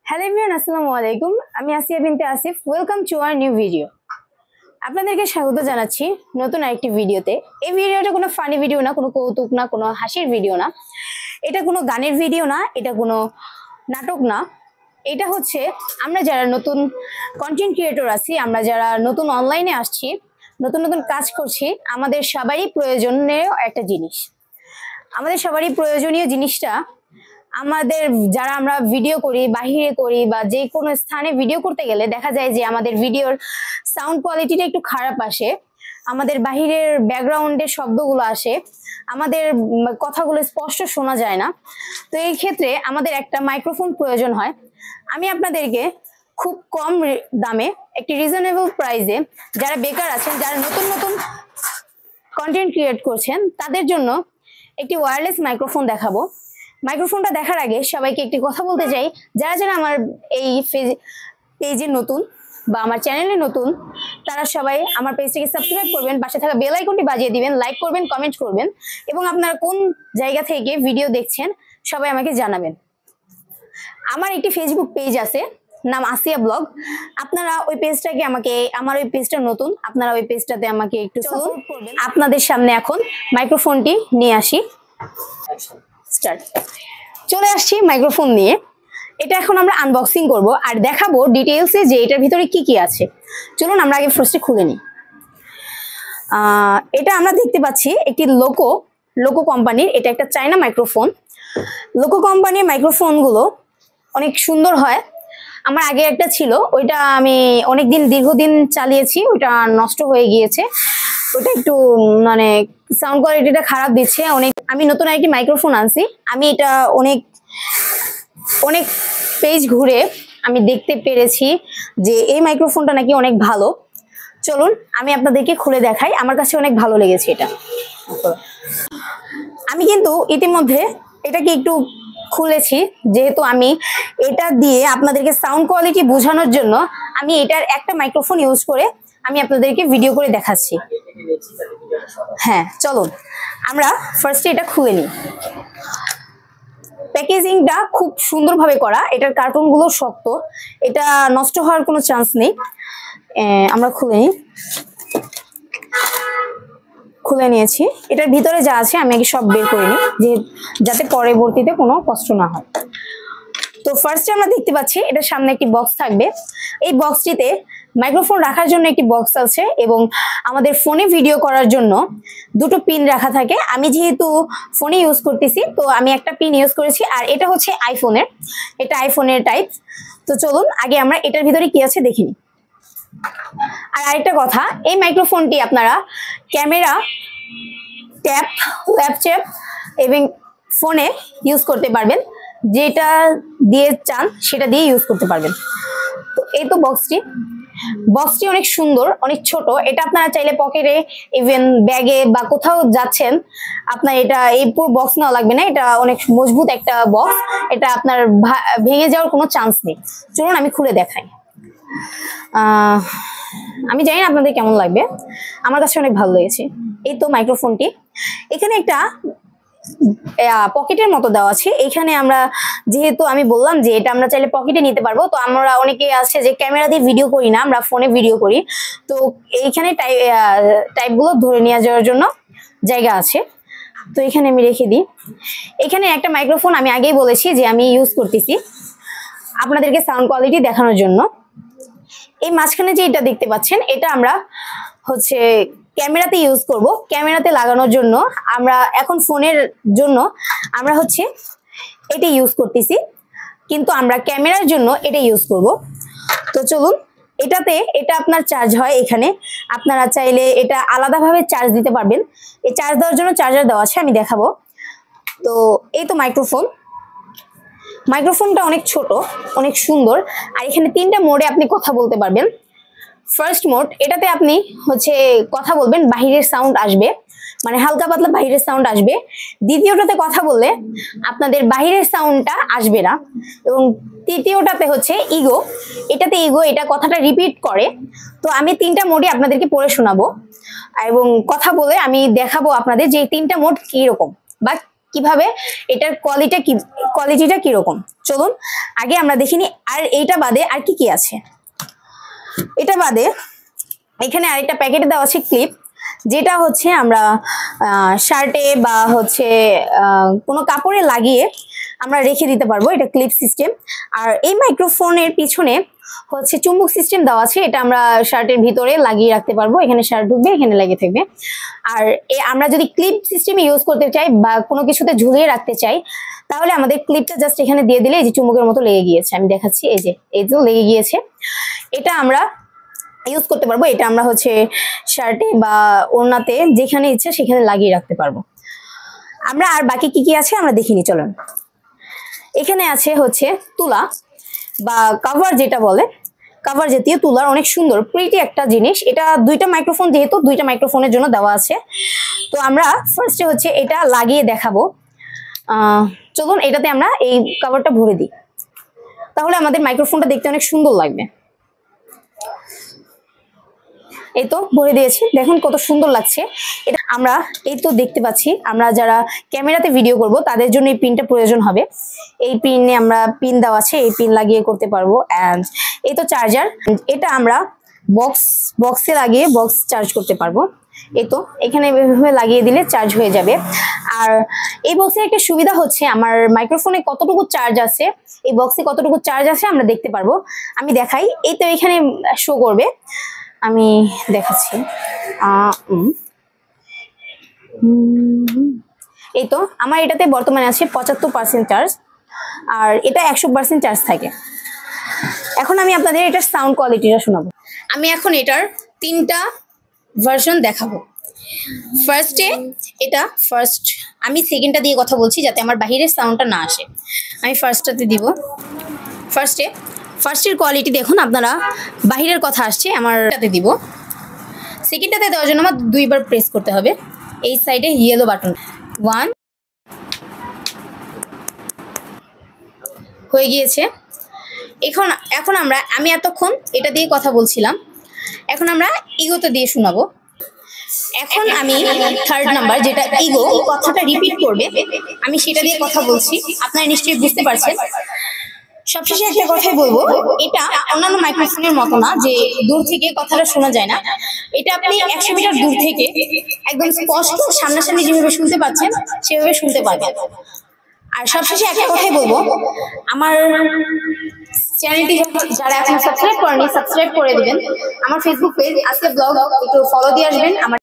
Hello everyone, আসসালামু আলাইকুম। আমি আসিয়া বিনতে Asif. Welcome to our new video. আপনাদেরকে স্বাগত জানাচ্ছি নতুন আরেকটি ভিডিওতে। এই ভিডিওটা কোনো ফানি ভিডিও না, কোনো কৌতুক না, কোনো হাসির ভিডিও না, এটা কোনো গানের ভিডিও না, এটা কোনো নাটক না। এটা হচ্ছে আমরা যারা নতুন কন্টেন্ট ক্রিয়েটর আছি, আমরা যারা নতুন অনলাইনে আসছি, নতুন নতুন কাজ করছি, আমাদের সবারই প্রয়োজনীয় একটা জিনিস। আমাদের সবারই প্রয়োজনীয় জিনিসটা আমাদের যারা আমরা ভিডিও করি, বাহিরে করি বা যে কোনো স্থানে ভিডিও করতে গেলে দেখা যায় যে আমাদের ভিডিওর সাউন্ড কোয়ালিটিটা একটু খারাপ আসে, আমাদের বাহিরের ব্যাকগ্রাউন্ডের শব্দগুলো আসে, আমাদের কথাগুলো স্পষ্ট শোনা যায় না। তো এই ক্ষেত্রে আমাদের একটা মাইক্রোফোন প্রয়োজন হয়। আমি আপনাদেরকে খুব কম দামে একটি রিজনেবল প্রাইসে যারা বেকার আছেন, যারা নতুন নতুন কন্টেন্ট ক্রিয়েট করছেন, তাদের জন্য একটি ওয়্যারলেস মাইক্রোফোন দেখাবো। মাইক্রোফোনটা দেখার আগে সবাইকে একটি কথা বলতে চাই, যারা যারা আমার এই পেজে নতুন বা আমার চ্যানেলে নতুন, তারা সবাই আমার পেজটিকে সাবস্ক্রাইব করবেন, পাশে থাকা বেল আইকনটি বাজিয়ে দিবেন, লাইক করবেন, কমেন্ট করবেন এবং আপনারা কোন জায়গা থেকে ভিডিও দেখছেন সবাই আমাকে জানাবেন। আমার একটি ফেসবুক পেজ আছে, নাম আসিয়া ব্লগ। আপনারা ওই পেজটাকে আমার ওই পেজটা নতুন, আপনারা ওই পেজটাতে আমাকে একটু সাপোর্ট করবেন। আপনাদের সামনে এখন মাইক্রোফোনটি নিয়ে আসি। স্টার্ট। চলে আসছি মাইক্রোফোন নিয়ে। এটা এখন আমরা আনবক্সিং করব আর দেখাবো ডিটেইলসে যে এটার ভিতরে কি কি আছে। চলুন আমরা আগে ফার্স্টে খুলে নিই। এটা আমরা দেখতে পাচ্ছি একটি লোকো কোম্পানির, এটা একটা চায়না মাইক্রোফোন। লোকো কোম্পানির মাইক্রোফোনগুলো অনেক সুন্দর হয়। আমার আগে একটা ছিল, ওইটা আমি দীর্ঘদিন চালিয়েছি, ওইটা নষ্ট হয়ে গিয়েছে। ওটা একটু মানে সাউন্ড কোয়ালিটিটা খারাপ দিচ্ছে অনেক। আমি নতুন আরেকটি মাইক্রোফোন আনছি। আমি এটা অনেক পেজ ঘুরে আমি দেখতে পেরেছি যে এই মাইক্রোফোনটা নাকি অনেক ভালো। চলুন আমি আপনাদেরকে খুলে দেখাই, আমার কাছে অনেক ভালো লেগেছে এটা। আমি কিন্তু ইতিমধ্যে এটাকে একটু খুলেছি, যেহেতু আমি এটা দিয়ে আপনাদেরকে সাউন্ড কোয়ালিটি বোঝানোর জন্য আমি এটার একটা মাইক্রোফোন ইউজ করে আমি আপনাদেরকে ভিডিও করে দেখাচ্ছি। হ্যাঁ, চলুন আমরা ফার্স্টে এটা খুলে নিই। প্যাকেজিংটা খুব সুন্দরভাবে করা, এটার কার্টুনগুলো শক্ত, এটা নষ্ট হওয়ার কোনো চান্স নেই। আমরা খুলে নিয়েছি। এটার ভিতরে যা আছে আমি আগে সব বের করে নিই, যাতে পরবর্তীতে কোনো কষ্ট না হয়। তো ফার্স্টে আমরা দেখতে পাচ্ছি এটার সামনে একটি বক্স থাকবে। এই বক্সটিতে মাইক্রোফোন রাখার জন্য একটি বক্স আছে এবং আমাদের ফোনে ভিডিও করার জন্য দুটো পিন রাখা থাকে। আমি যেহেতু ফোনে ইউজ করতেছি তো আমি একটা পিন ইউজ করেছি, আর এটা হচ্ছে এটা আইফোনের টাইপ। তো চলুন আগে আমরা এটার ভিতরে কি আছে দেখি নিই। আর আরেকটা কথা, এই মাইক্রোফোনটি আপনারা ক্যামেরা, ট্যাব, ল্যাপটপ এবং ফোনে ইউজ করতে পারবেন, যেটা দিয়ে চান সেটা দিয়ে ইউজ করতে পারবেন। তো এই তো বক্সটি অনেক সুন্দর, অনেক ছোট। এটা আপনারা চাইলে পকেটে, ইভেন ব্যাগে বা কোথাও যাচ্ছেন, আপনার এই পুরো বক্স নেওয়া লাগবে না। এটা অনেক মজবুত একটা বক্স, এটা আপনার ভেঙে যাওয়ার কোনো চান্স নেই। চলুন আমি খুলে দেখাই। আমি জানি না আপনাদের কেমন লাগবে, আমার কাছে অনেক ভালো লেগেছে। এই তো মাইক্রোফোনটি, এখানে একটা পকেটের মতো দেওয়া আছে। এখানে আমরা যেহেতু আমি বললাম যে এটা আমরা চাইলে পকেটে নিতে পারবো, তো আমরা অনেকে আছে যে ক্যামেরা দিয়ে ভিডিও করি না, আমরা ফোনে ভিডিও করি, তো এইখানে টাইপগুলো ধরে নিয়ে যাওয়ার জন্য জায়গা আছে। তো এখানে আমি রেখে দিই। এখানে একটা মাইক্রোফোন আমি আগেই বলেছি যে আমি ইউজ করতেছি আপনাদেরকে সাউন্ড কোয়ালিটি দেখানোর জন্য। এই মাঝখানে যে এটা দেখতে পাচ্ছেন, এটা আমরা হচ্ছে ক্যামেরাতে ইউজ করব। ক্যামেরাতে লাগানোর জন্য আমরা এখন ফোনের জন্য আমরা হচ্ছে এটা ইউজ করতেছি, কিন্তু আমরা ক্যামেরার জন্য এটা ইউজ করব। তো চলুন, এটা আপনার চার্জ হয় এখানে। আপনারা চাইলে এটা আলাদাভাবে চার্জ দিতে পারবেন। এই চার্জ দেওয়ার জন্য চার্জার দেওয়া আছে, আমি দেখাবো। তো এই তো মাইক্রোফোনটা অনেক ছোট, অনেক সুন্দর, আর এখানে 3টা মোডে আপনি কথা বলতে পারবেন। ফার্স্ট মোড, এটাতে আপনি হচ্ছে কথা বলবেন, বাহিরের সাউন্ড আসবে, মানে হালকা পাতলা বাহিরের সাউন্ড আসবে। দ্বিতীয়টাতে কথা বললে আপনাদের বাহিরের সাউন্ডটা আসবে না। এবং তৃতীয়টাতে হচ্ছে ইগো, এটা কথাটা রিপিট করে। তো আমি 3টা মোডে আপনাদেরকে পড়ে শোনাবো এবং কথা বলে আমি দেখাবো আপনাদের যে 3টা মোড কিরকম বা কিভাবে এটার কোয়ালিটিটা কিরকম। চলুন আগে আমরা দেখিনি। আর এইটা বাদে আর কি কি আছে। এটা বাদে এখানে আরেকটা প্যাকেটে দেওয়া আছে ক্লিপ, যেটা হচ্ছে আমরা শার্টে বা হচ্ছে কোনো কাপড়ে লাগিয়ে আমরা রেখে দিতে পারবো। এটা ক্লিপ সিস্টেম। আর এই মাইক্রোফোনের পিছনে হচ্ছে চুম্বক সিস্টেম দেওয়া আছে, এটা আমরা শার্টের ভিতরে লাগিয়ে রাখতে পারবো। এখানে শার্ট ঢুকবে, এখানে লাগিয়ে থাকবে। আর আমরা যদি ক্লিপ সিস্টেমে ইউজ করতে চাই বা কোনো কিছুতে ঝুলিয়ে রাখতে চাই, তাহলে আমাদের ক্লিপটা জাস্ট এখানে দিয়ে দিলে এই যে চুম্বকের মতো লেগে গিয়েছে, আমি দেখাচ্ছি, এই যে লেগে গিয়েছে। এটা আমরা ইউজ করতে পারবো। এটা আমরা হচ্ছে শার্টে বা ওড়নাতে যেখানে ইচ্ছা সেখানে লাগিয়ে রাখতে পারবো। আমরা আর বাকি কি কি আছে আমরা দেখিনি, চলুন। এখানে আছে হচ্ছে তুলা বা কভার, যেটা বলে কভার জাতীয় তুলার, অনেক সুন্দর প্রিটি একটা জিনিস। এটা দুইটা মাইক্রোফোন, যেহেতু দুইটা মাইক্রোফোনের জন্য দেওয়া আছে। তো আমরা ফার্স্টে হচ্ছে এটা লাগিয়ে দেখাবো। চলুন এটাতে আমরা এই কভারটা ভরে দিই, তাহলে আমাদের মাইক্রোফোনটা দেখতে অনেক সুন্দর লাগবে। এই তো ভরে দিয়েছি, দেখুন কত সুন্দর লাগছে এটা। আমরা এই তো দেখতে পাচ্ছি, আমরা যারা ক্যামেরাতে ভিডিও করব তাদের জন্য এই পিনটা প্রয়োজন হবে। এই পিনে আমরা পিন দেওয়া আছে, এই পিন লাগিয়ে করতে পারবো। অ্যান্ড এই তো চার্জার, এটা আমরা বক্সে লাগিয়ে বক্স চার্জ করতে পারবো। এই তো এখানে এভাবে লাগিয়ে দিলে চার্জ হয়ে যাবে। আর এই বক্সের একটা সুবিধা হচ্ছে আমার মাইক্রোফোনে কতটুকু চার্জ আছে, এই বক্সে কতটুকু চার্জ আছে আমরা দেখতে পারবো। আমি দেখাই, এই তো এখানে শো করবে, আমি দেখাচ্ছি। এই তো আমার এটাতে বর্তমানে আছে 75% চার্জ, আর এটা 100% চার্জ থাকে। এখন আমি আপনাদের এটার সাউন্ড কোয়ালিটিটা শোনাবো। আমি এখন এটার 3টা ভার্সন দেখাবো। আমি সেকেন্ডটা দিয়ে কথা বলছি যাতে আমার বাহিরের সাউন্ডটা না আসে। আমি ফার্স্টটাতে দিব। ফার্স্টের কোয়ালিটি দেখুন আপনারা, বাহিরের কথা আসছে, আমারটাতে দিব। সেকেন্ডটাতে দেওয়ার জন্য আমার 2বার প্রেস করতে হবে এই সাইডে ইয়েলো বাটন। 1 হয়ে গিয়েছে। এখন আমি এতক্ষণ এটা দিয়ে কথা বলছিলাম, এখন আমরা ইগোতে দিয়ে শোনাবো। এখন আমি 3rd নাম্বার, যেটা ইগো কথাটা রিপিট করবে, আমি সেটা দিয়ে কথা বলছি। আপনারা নিশ্চয়ই বুঝতে পারছেন। সবশেষে একটা কথাই বলবো, এটা অন্যান্য মাইক্রোফোনের মতো না যে দূর থেকে কথাটা শোনা যায় না। এটা আপনি 100 মিটার দূর থেকে একদম স্পষ্ট সামনাসামনি যেভাবে শুনতে পাচ্ছেন সেভাবে শুনতে পাবেন। আর সবশেষে একটা কথাই বলবো, আমার চ্যানেলটি যারা এখন সাবস্ক্রাইব করেনি সাবস্ক্রাইব করে দিবেন। আমার ফেসবুক পেজ আসিয়া ব্লগ একটু ফলো দিয়ে আসবেন। আমার